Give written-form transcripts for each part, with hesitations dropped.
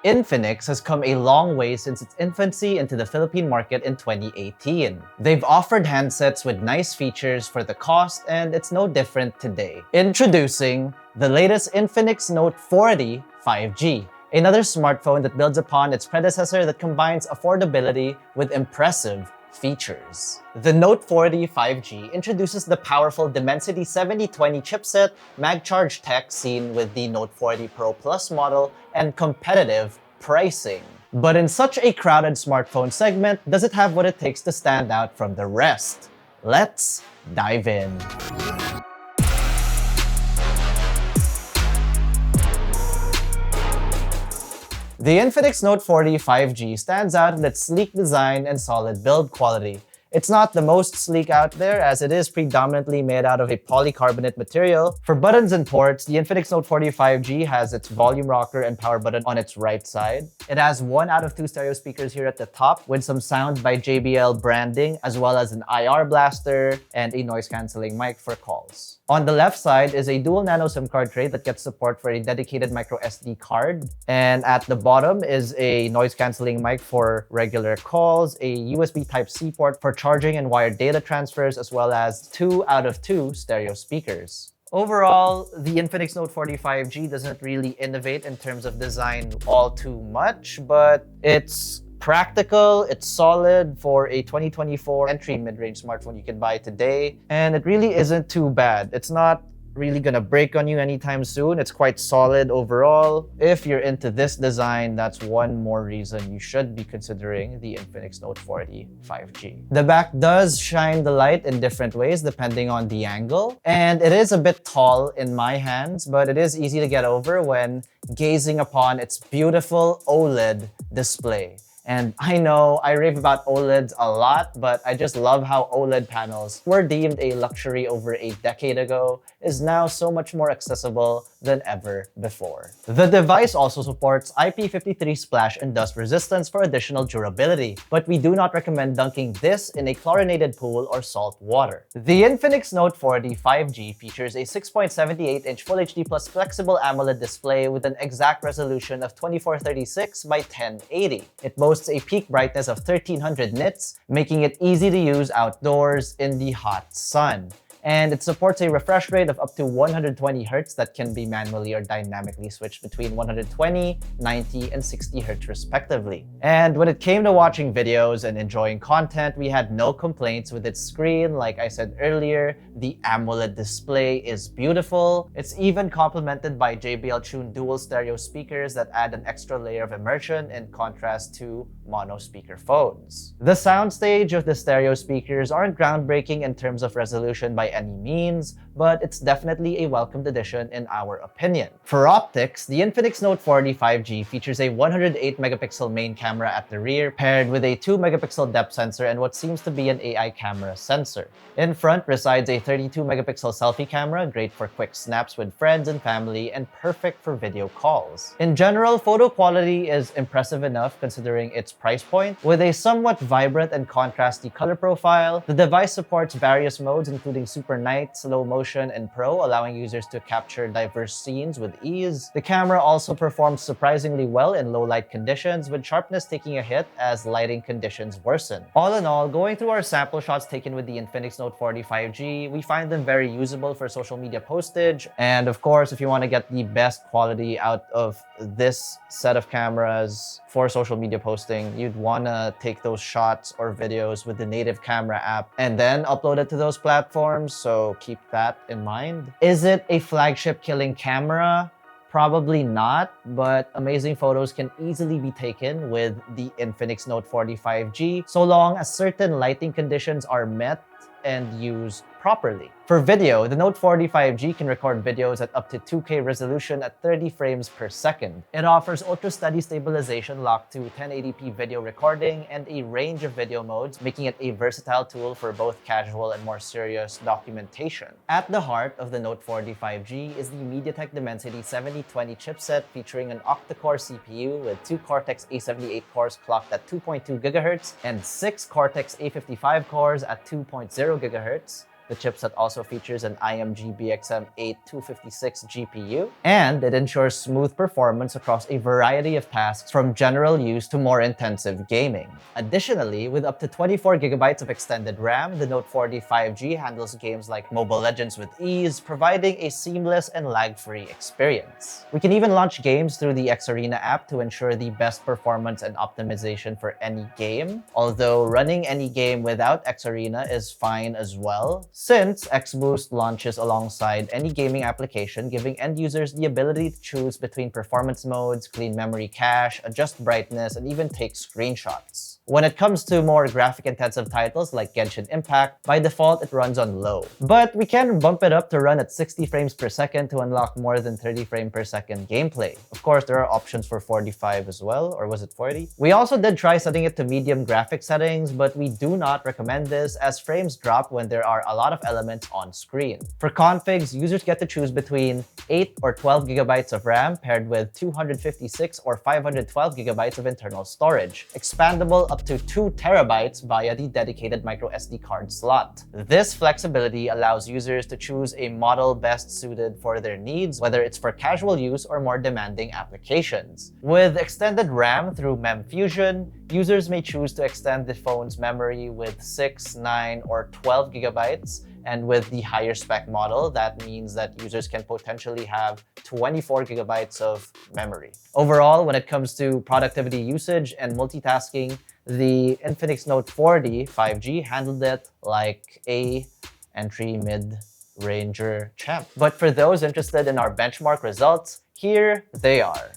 Infinix has come a long way since its infancy into the Philippine market in 2018. They've offered handsets with nice features for the cost, and it's no different today. Introducing the latest Infinix NOTE 40 5G, another smartphone that builds upon its predecessor that combines affordability with impressive features. The Note 40 5G introduces the powerful Dimensity 7020 chipset, mag-charged tech seen with the Note 40 Pro Plus model, and competitive pricing. But in such a crowded smartphone segment, does it have what it takes to stand out from the rest? Let's dive in. The Infinix Note 40 5G stands out in its sleek design and solid build quality. It's not the most sleek out there, as it is predominantly made out of a polycarbonate material. For buttons and ports, the Infinix Note 40 5G has its volume rocker and power button on its right side. It has 1 out of 2 stereo speakers here at the top, with some sound by JBL branding, as well as an IR blaster and a noise-canceling mic for calls. On the left side is a dual nano SIM card tray that gets support for a dedicated micro SD card. And at the bottom is a noise-canceling mic for regular calls, a USB Type-C port for charging and wired data transfers, as well as 2 out of 2 stereo speakers. Overall, the Infinix Note 40 5G doesn't really innovate in terms of design all too much, but it's practical, it's solid for a 2024 entry mid-range smartphone you can buy today, and it really isn't too bad. It's not really gonna break on you anytime soon. It's quite solid overall. If you're into this design, that's one more reason you should be considering the Infinix Note 40 5G. The back does shine the light in different ways depending on the angle, and it is a bit tall in my hands, but it is easy to get over when gazing upon its beautiful OLED display. And I know I rave about OLEDs a lot, but I just love how OLED panels were deemed a luxury over a decade ago is now so much more accessible than ever before. The device also supports IP53 splash and dust resistance for additional durability, but we do not recommend dunking this in a chlorinated pool or salt water. The Infinix Note 40 5G features a 6.78-inch Full HD Plus flexible AMOLED display with an exact resolution of 2436 by 1080. It boasts a peak brightness of 1300 nits, making it easy to use outdoors in the hot sun. And it supports a refresh rate of up to 120 Hz that can be manually or dynamically switched between 120, 90, and 60 Hz respectively. And when it came to watching videos and enjoying content, we had no complaints with its screen. Like I said earlier, the AMOLED display is beautiful. It's even complemented by JBL tuned dual stereo speakers that add an extra layer of immersion in contrast to mono speaker phones. The soundstage of the stereo speakers aren't groundbreaking in terms of resolution by any means, but it's definitely a welcomed addition in our opinion. For optics, the Infinix Note 40 5G features a 108 megapixel main camera at the rear, paired with a 2 megapixel depth sensor and what seems to be an AI camera sensor. In front resides a 32 megapixel selfie camera, great for quick snaps with friends and family, and perfect for video calls. In general, photo quality is impressive enough considering its price point. With a somewhat vibrant and contrasty color profile, the device supports various modes including Super Night, Slow Motion, and Pro, allowing users to capture diverse scenes with ease. The camera also performs surprisingly well in low light conditions, with sharpness taking a hit as lighting conditions worsen. All in all, going through our sample shots taken with the Infinix Note 40 5G, we find them very usable for social media postage. And of course, if you want to get the best quality out of this set of cameras for social media posting, you'd want to take those shots or videos with the native camera app and then upload it to those platforms, so keep that in mind. Is it a flagship killing camera? Probably not, but amazing photos can easily be taken with the Infinix Note 40 5G, so long as certain lighting conditions are met and used properly. For video, the Note 40 5G can record videos at up to 2K resolution at 30 frames per second. It offers ultra-steady stabilization locked to 1080p video recording and a range of video modes, making it a versatile tool for both casual and more serious documentation. At the heart of the Note 40 5G is the MediaTek Dimensity 7020 chipset featuring an octa-core CPU with 2 Cortex A78 cores clocked at 2.2 GHz and 6 Cortex A55 cores at 2.0 GHz. The chipset also features an IMG BXM8 256 GPU, and it ensures smooth performance across a variety of tasks from general use to more intensive gaming. Additionally, with up to 24 gigabytes of extended RAM, the Note 40 5G handles games like Mobile Legends with ease, providing a seamless and lag-free experience. We can even launch games through the X-Arena app to ensure the best performance and optimization for any game, although running any game without X-Arena is fine as well, since XBoost launches alongside any gaming application, giving end users the ability to choose between performance modes, clean memory cache, adjust brightness, and even take screenshots. When it comes to more graphic-intensive titles like Genshin Impact, by default it runs on low. But we can bump it up to run at 60 frames per second to unlock more than 30 frames per second gameplay. Of course, there are options for 45 as well, or was it 40? We also did try setting it to medium graphic settings, but we do not recommend this as frames drop when there are a lot of elements on screen. For configs, users get to choose between 8 or 12 gigabytes of RAM paired with 256 or 512 gigabytes of internal storage, expandable up to 2 terabytes via the dedicated microSD card slot. This flexibility allows users to choose a model best suited for their needs, whether it's for casual use or more demanding applications. With extended RAM through MemFusion, users may choose to extend the phone's memory with 6, 9, or 12 gigabytes, and with the higher spec model, that means that users can potentially have 24 gigabytes of memory. Overall, when it comes to productivity usage and multitasking, the Infinix Note 40 5G handled it like a entry mid-ranger champ. But for those interested in our benchmark results, here they are.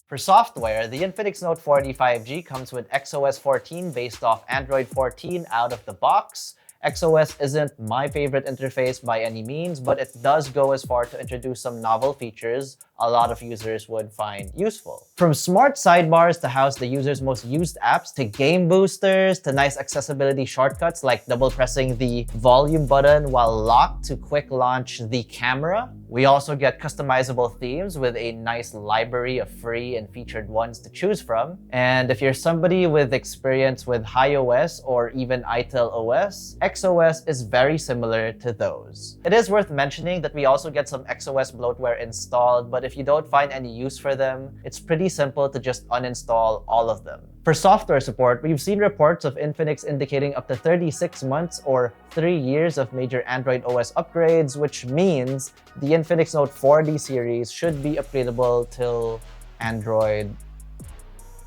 For software, the Infinix Note 40 5G comes with XOS 14 based off Android 14 out of the box. XOS isn't my favorite interface by any means, but it does go as far to introduce some novel features a lot of users would find useful. From smart sidebars to house the user's most used apps, to game boosters, to nice accessibility shortcuts like double pressing the volume button while locked to quick launch the camera. We also get customizable themes with a nice library of free and featured ones to choose from. And if you're somebody with experience with iOS or even ITIL OS, XOS is very similar to those. It is worth mentioning that we also get some XOS bloatware installed, but if you don't find any use for them, it's pretty simple to just uninstall all of them. For software support, we've seen reports of Infinix indicating up to 36 months or 3 years of major Android OS upgrades, which means the Infinix Note 40 series should be upgradable till Android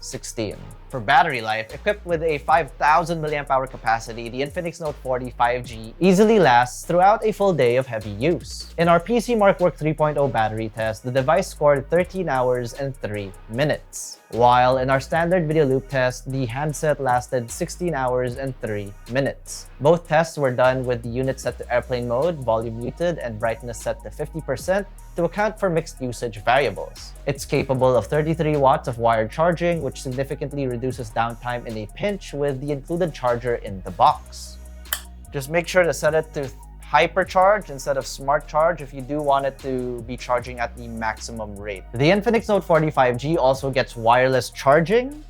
16. For battery life, equipped with a 5,000 mAh capacity, the Infinix Note 40 5G easily lasts throughout a full day of heavy use. In our PC MarkWork 3.0 battery test, the device scored 13 hours and 3 minutes. While in our standard video loop test, the handset lasted 16 hours and 3 minutes. Both tests were done with the unit set to airplane mode, volume muted, and brightness set to 50% to account for mixed usage variables. It's capable of 33 watts of wired charging, which significantly reduces downtime in a pinch with the included charger in the box. Just make sure to set it to hypercharge instead of smart charge if you do want it to be charging at the maximum rate. The Infinix Note 40 5G also gets wireless charging,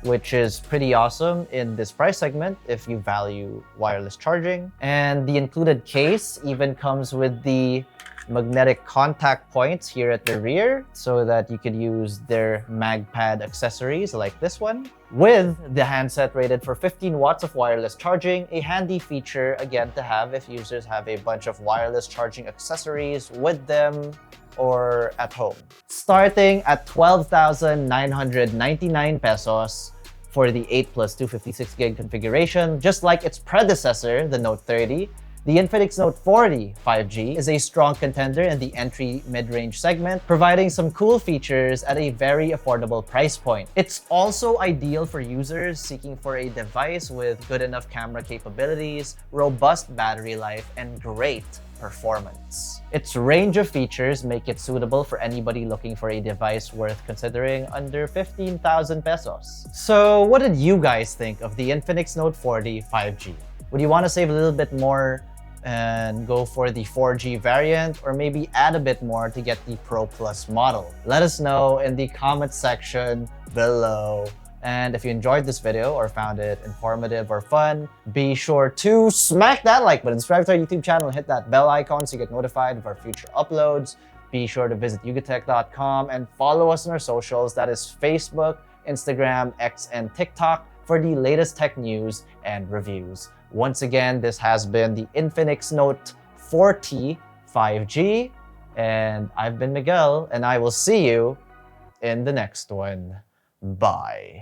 which is pretty awesome in this price segment if you value wireless charging. And the included case even comes with the magnetic contact points here at the rear so that you could use their MagPad accessories like this one. With the handset rated for 15 watts of wireless charging, a handy feature again to have if users have a bunch of wireless charging accessories with them or at home. Starting at 12,999 pesos for the 8 plus 256 gig configuration, just like its predecessor, the Note 30, the Infinix Note 40 5G is a strong contender in the entry mid-range segment, providing some cool features at a very affordable price point. It's also ideal for users seeking for a device with good enough camera capabilities, robust battery life, and great performance. Its range of features make it suitable for anybody looking for a device worth considering under 15,000 pesos. So what did you guys think of the Infinix Note 40 5G? Would you want to save a little bit more and go for the 4G variant, or maybe add a bit more to get the Pro Plus model? Let us know in the comment section below. And if you enjoyed this video or found it informative or fun, be sure to smack that like button, subscribe to our YouTube channel, and hit that bell icon so you get notified of our future uploads. Be sure to visit yugatech.com and follow us on our socials. That is Facebook, Instagram, X, and TikTok for the latest tech news and reviews. Once again, this has been the Infinix NOTE 40 5G, and I've been Miguel, and I will see you in the next one. Bye.